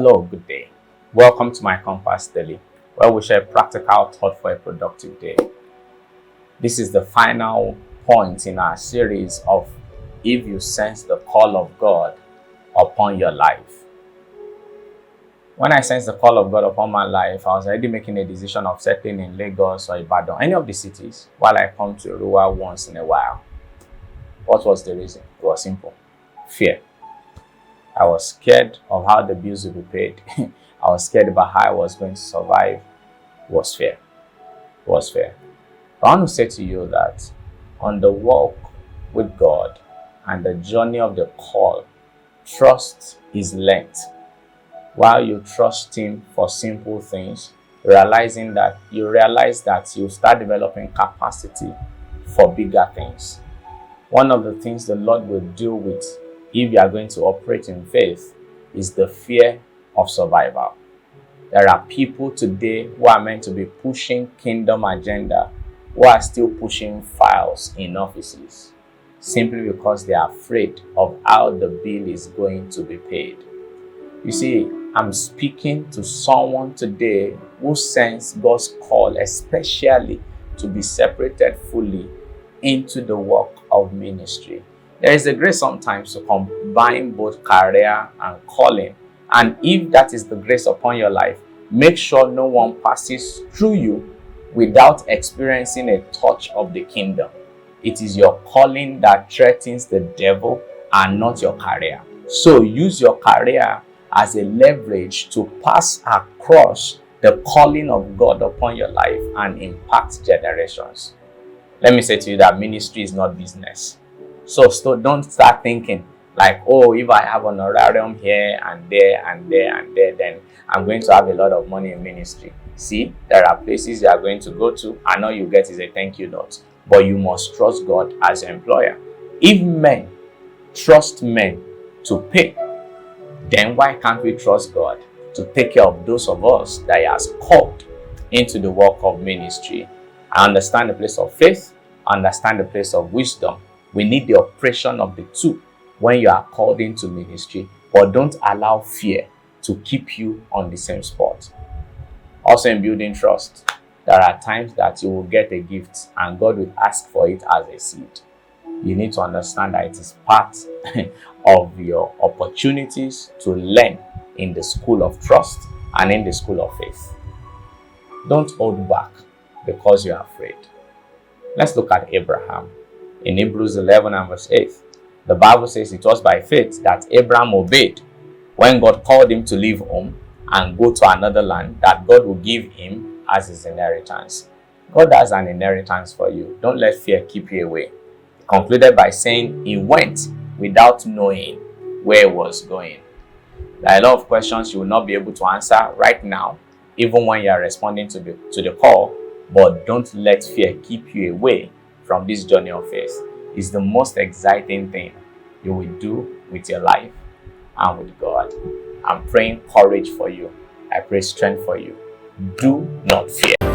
Hello, good day. Welcome to my Compass Daily, where we share practical thought for a productive day. This is the final point in our series of If You Sense the Call of God Upon Your Life. When I sensed the call of God upon my life, I was already making a decision of settling in Lagos or Ibadan, any of the cities, while I come to Ruwa once in a while. What was the reason? It was simple. Fear. I was scared of how the bills would be paid. I was scared about how I was going to survive. It was fear. It was fear. I want to say to you that on the walk with God and the journey of the call, trust is learnt. While you trust Him for simple things, you realize that you start developing capacity for bigger things. One of the things the Lord will deal with if you are going to operate in faith is the fear of survival. There are people today who are meant to be pushing kingdom agenda who are still pushing files in offices simply because they are afraid of how the bill is going to be paid. You see, I'm speaking to someone today who sensed God's call, especially to be separated fully into the work of ministry. There is a grace sometimes to combine both career and calling. And if that is the grace upon your life, make sure no one passes through you without experiencing a touch of the kingdom. It is your calling that threatens the devil and not your career. So use your career as a leverage to pass across the calling of God upon your life and impact generations. Let me say to you that ministry is not business. So don't start thinking like, oh, if I have an honorarium here and there and there and there, then I'm going to have a lot of money in ministry. See, there are places you are going to go to and all you get is a thank you note. But you must trust God as your employer. If men trust men to pay, then why can't we trust God to take care of those of us that He has called into the work of ministry? I understand the place of faith, I understand the place of wisdom. We need the operation of the two when you are called into ministry, but don't allow fear to keep you on the same spot. Also, in building trust, there are times that you will get a gift and God will ask for it as a seed. You need to understand that it is part of your opportunities to learn in the school of trust and in the school of faith. Don't hold back because you are afraid. Let's look at Abraham. In Hebrews 11 and verse 8, the Bible says it was by faith that Abraham obeyed when God called him to leave home and go to another land that God will give him as his inheritance. God has an inheritance for you. Don't let fear keep you away. He concluded by saying he went without knowing where he was going. There are a lot of questions you will not be able to answer right now, even when you are responding to the call, but don't let fear keep you away from this journey of faith. It's the most exciting thing you will do with your life and with God. I'm praying courage for you. I pray strength for you. Do not fear.